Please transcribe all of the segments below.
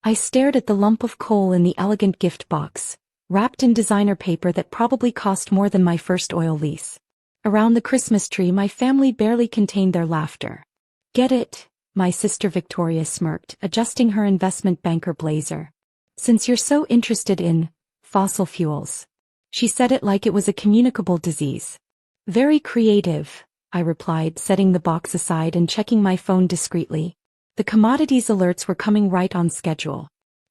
I stared at the lump of coal in the elegant gift box, wrapped in designer paper that probably cost more than my first oil lease. Around the Christmas tree my family barely contained their laughter. "Get it?" my sister Victoria smirked, adjusting her investment banker blazer. "Since you're so interested in fossil fuels." She said it like it was a communicable disease. "Very creative," I replied, setting the box aside and checking my phone discreetly. The commodities alerts were coming right on schedule.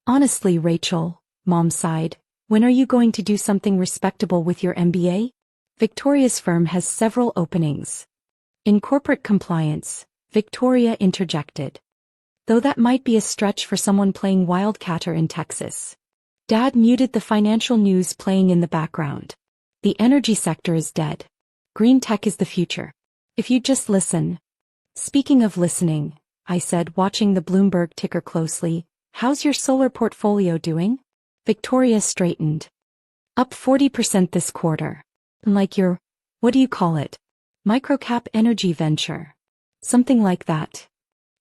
"Honestly, Rachel," Mom sighed, "when are you going to do something respectable with your MBA? Victoria's firm has several openings." "In corporate compliance," Victoria interjected. "Though that might be a stretch for someone playing wildcatter in Texas." Dad muted the financial news playing in the background. "The energy sector is dead. Green tech is the future. If you just listen." "Speaking of listening," I said, watching the Bloomberg ticker closely, "how's your solar portfolio doing?" Victoria straightened. "Up 40% this quarter. Like your, what do you call it? Microcap energy venture." "Something like that."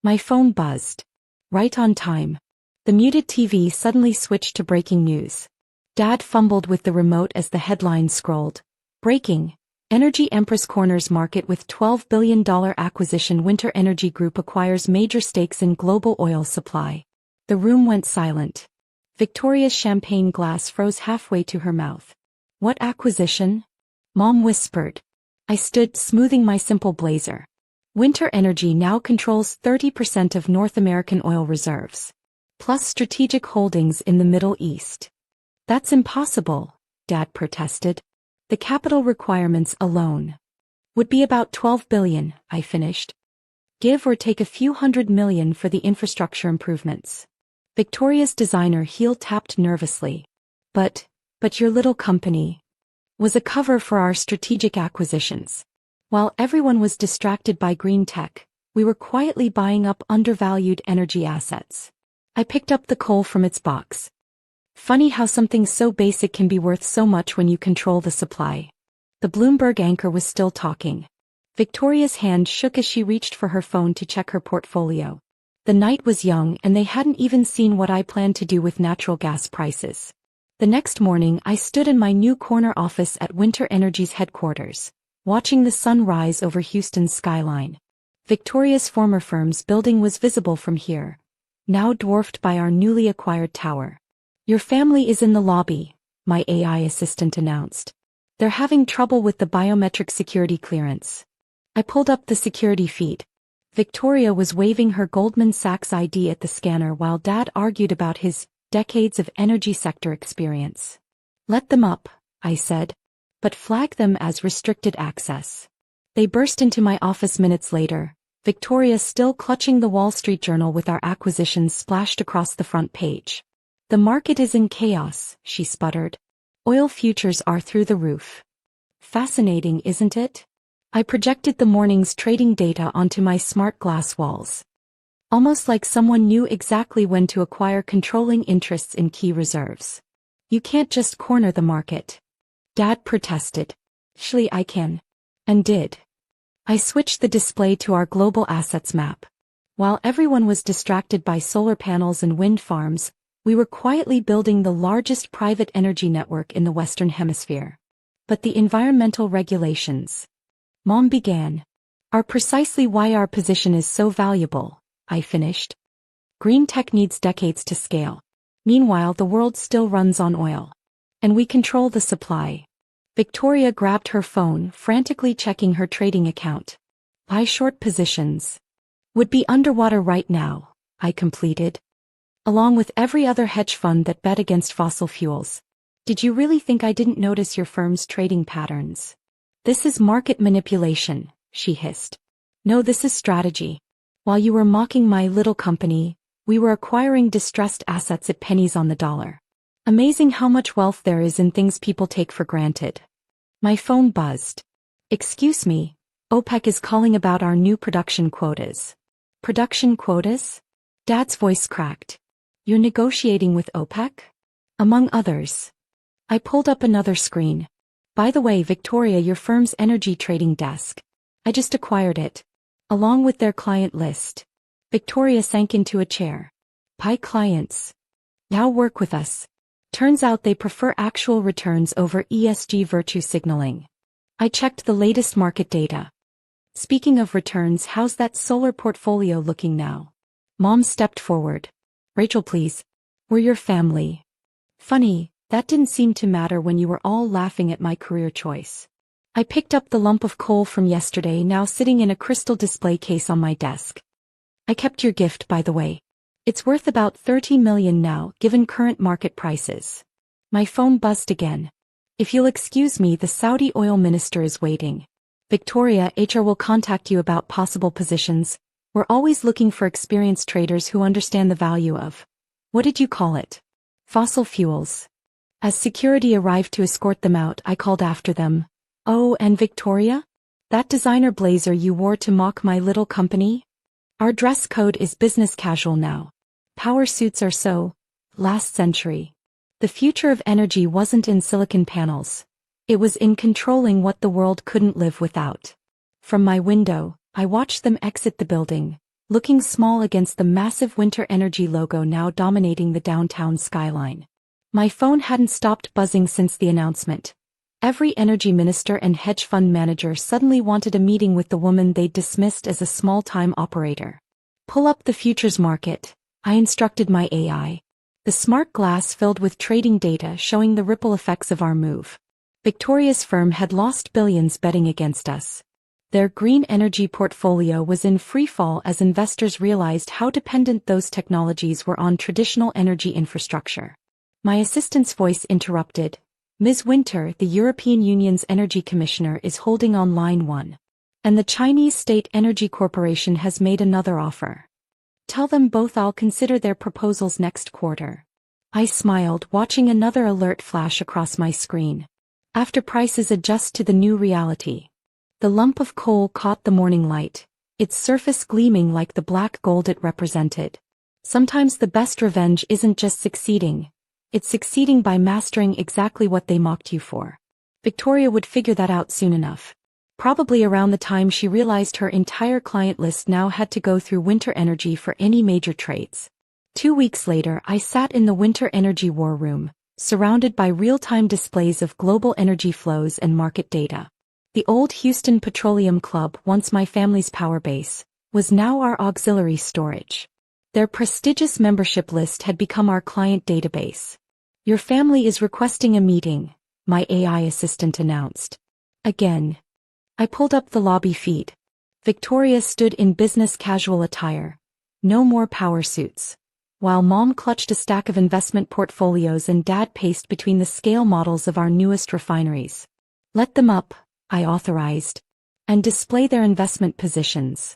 My phone buzzed. Right on time. The muted TV suddenly switched to breaking news. Dad fumbled with the remote as the headline scrolled. "Breaking. Energy Empress corners market with $12 billion acquisition. Winter Energy Group acquires major stakes in global oil supply." The room went silent. Victoria's champagne glass froze halfway to her mouth. "What acquisition?" Mom whispered. I stood, smoothing my simple blazer. "Winter Energy now controls 30% of North American oil reserves, plus strategic holdings in the Middle East." "That's impossible," Dad protested. "The capital requirements alone would be about $12 billion, I finished. Give or take a few $100 million for the infrastructure improvements." Victoria's designer heel tapped nervously. But your little company was a cover for our strategic acquisitions. While everyone was distracted by green tech, we were quietly buying up undervalued energy assets. I picked up the coal from its box. "Funny how something so basic can be worth so much when you control the supply." The Bloomberg anchor was still talking. Victoria's hand shook as she reached for her phone to check her portfolio. The night was young and they hadn't even seen what I planned to do with natural gas prices. The next morning I stood in my new corner office at Winter Energy's headquarters, watching the sun rise over Houston's skyline. Victoria's former firm's building was visible from here, now dwarfed by our newly acquired tower. "Your family is in the lobby," my AI assistant announced. "They're having trouble with the biometric security clearance." I pulled up the security feed. Victoria was waving her Goldman Sachs ID at the scanner while Dad argued about his decades of energy sector experience. "Let them up," I said, "but flag them as restricted access." They burst into my office minutes later, Victoria still clutching the Wall Street Journal with our acquisitions splashed across the front page. "The market is in chaos," she sputtered. "Oil futures are through the roof." Fascinating, isn't it? I projected the morning's trading data onto my smart glass walls. Almost like someone knew exactly when to acquire controlling interests in key reserves. "You can't just corner the market," Dad protested. "Surely I can." And did. I switched the display to our global assets map. While everyone was distracted by solar panels and wind farms, we were quietly building the largest private energy network in the Western Hemisphere. "But the environmental regulations," Mom began, "are precisely why our position is so valuable," I finished. "Green tech needs decades to scale. Meanwhile, the world still runs on oil. And we control the supply." Victoria grabbed her phone, frantically checking her trading account. "Buy short positions. Would be underwater right now," I completed. "Along with every other hedge fund that bet against fossil fuels. Did you really think I didn't notice your firm's trading patterns?" "This is market manipulation," she hissed. "No, this is strategy. While you were mocking my little company, we were acquiring distressed assets at pennies on the dollar. Amazing how much wealth there is in things people take for granted." My phone buzzed. "Excuse me, OPEC is calling about our new production quotas." "Production quotas?" Dad's voice cracked. "You're negotiating with OPEC?" "Among others." I pulled up another screen. "By the way, Victoria, your firm's energy trading desk. I just acquired it. Along with their client list." Victoria sank into a chair. "Pi clients. Now work with us. Turns out they prefer actual returns over ESG virtue signaling. I checked the latest market data. Speaking of returns, how's that solar portfolio looking now? Mom stepped forward. Rachel, please. We're your family. Funny, that didn't seem to matter when you were all laughing at my career choice. I picked up the lump of coal from yesterday, now sitting in a crystal display case on my desk. I kept your gift, by the way. It's worth about 30 million now, given current market prices. My phone buzzed again. If you'll excuse me, the Saudi oil minister is waiting. Victoria, HR will contact you about possible positions. We're always looking for experienced traders who understand the value of, what did you call it? Fossil fuels. As security arrived to escort them out, I called after them. Oh, and Victoria? That designer blazer you wore to mock my little company? Our dress code is business casual now. Power suits are so last century. The future of energy wasn't in silicon panels. It was in controlling what the world couldn't live without. From my window, I watched them exit the building, looking small against the massive Winter Energy logo now dominating the downtown skyline. My phone hadn't stopped buzzing since the announcement. Every energy minister and hedge fund manager suddenly wanted a meeting with the woman they'd dismissed as a small-time operator. Pull up the futures market, I instructed my AI. The smart glass filled with trading data showing the ripple effects of our move. Victoria's firm had lost billions betting against us. Their green energy portfolio was in freefall as investors realized how dependent those technologies were on traditional energy infrastructure. My assistant's voice interrupted. Ms. Winter, the European Union's Energy Commissioner, is holding on line 1. And the Chinese State Energy Corporation has made another offer. Tell them both I'll consider their proposals next quarter. I smiled, watching another alert flash across my screen. After prices adjust to the new reality. The lump of coal caught the morning light, its surface gleaming like the black gold it represented. Sometimes the best revenge isn't just succeeding. It's succeeding by mastering exactly what they mocked you for. Victoria would figure that out soon enough. Probably around the time she realized her entire client list now had to go through Winter Energy for any major trades. 2 weeks later, I sat in the Winter Energy war room, surrounded by real-time displays of global energy flows and market data. The old Houston Petroleum Club, once my family's power base, was now our auxiliary storage. Their prestigious membership list had become our client database. Your family is requesting a meeting, my AI assistant announced. Again. I pulled up the lobby feed. Victoria stood in business casual attire. No more power suits. While Mom clutched a stack of investment portfolios and Dad paced between the scale models of our newest refineries. Let them up, I authorized, and display their investment positions.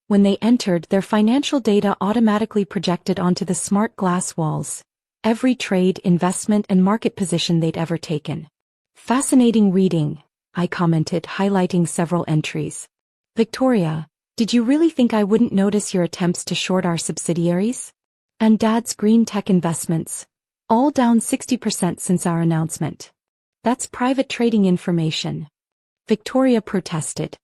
When they entered, their financial data automatically projected onto the smart glass walls, every trade, investment, and market position they'd ever taken. Fascinating reading, I commented, highlighting several entries. Victoria, did you really think I wouldn't notice your attempts to short our subsidiaries? And Dad's green tech investments, all down 60% since our announcement. That's private trading information. Victoria protested.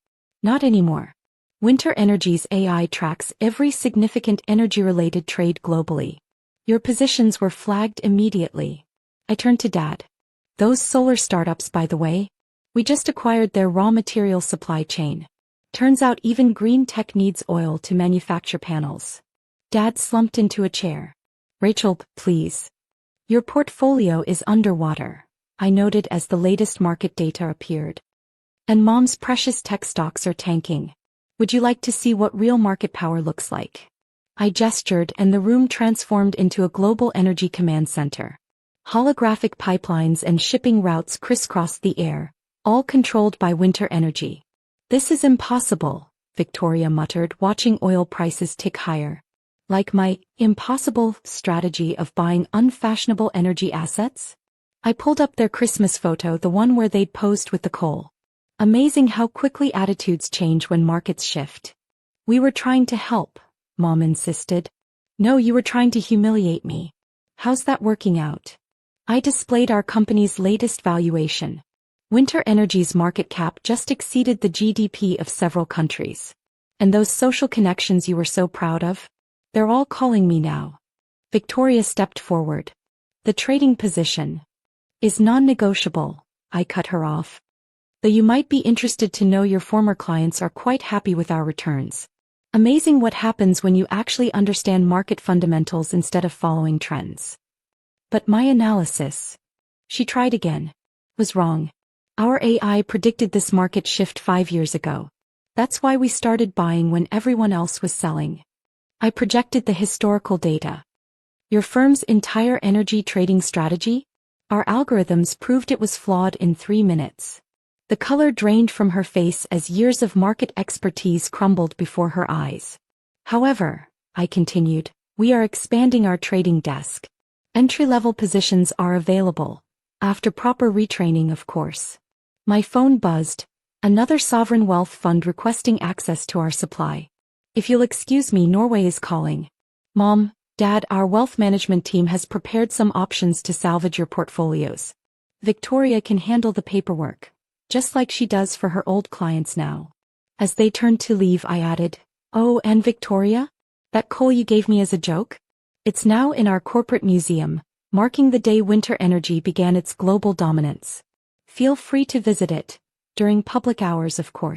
Not anymore. Winter Energy's AI tracks every significant energy-related trade globally. Your positions were flagged immediately. I turned to Dad. Those solar startups, by the way, we just acquired their raw material supply chain. Turns out even green tech needs oil to manufacture panels. Dad slumped into a chair. Rachel, please. Your portfolio is underwater, I noted as the latest market data appeared. And Mom's precious tech stocks are tanking. Would you like to see what real market power looks like? I gestured and the room transformed into a global energy command center. Holographic pipelines and shipping routes crisscrossed the air, all controlled by Winter Energy. This is impossible, Victoria muttered, watching oil prices tick higher. Like my impossible strategy of buying unfashionable energy assets? I pulled up their Christmas photo, the one where they'd posed with the coal. Amazing how quickly attitudes change when markets shift. We were trying to help, Mom insisted. No, you were trying to humiliate me. How's that working out? I displayed our company's latest valuation. Winter Energy's market cap just exceeded the GDP of several countries. And those social connections you were so proud of? They're all calling me now. Victoria stepped forward. The trading position is non-negotiable, I cut her off. Though you might be interested to know your former clients are quite happy with our returns. Amazing what happens when you actually understand market fundamentals instead of following trends. But my analysis, she tried again, was wrong. Our AI predicted this market shift 5 years ago. That's why we started buying when everyone else was selling. I projected the historical data. Your firm's entire energy trading strategy? Our algorithms proved it was flawed in 3 minutes. The color drained from her face as years of market expertise crumbled before her eyes. However, I continued, we are expanding our trading desk. Entry-level positions are available, after proper retraining of course. My phone buzzed, another sovereign wealth fund requesting access to our supply. If you'll excuse me, Norway is calling. Mom, Dad, our wealth management team has prepared some options to salvage your portfolios. Victoria can handle the paperwork, just like she does for her old clients now. As they turned to leave, I added, oh, and Victoria? That coal you gave me as a joke? It's now in our corporate museum, marking the day winter energy began its global dominance. Feel free to visit it, during public hours of course.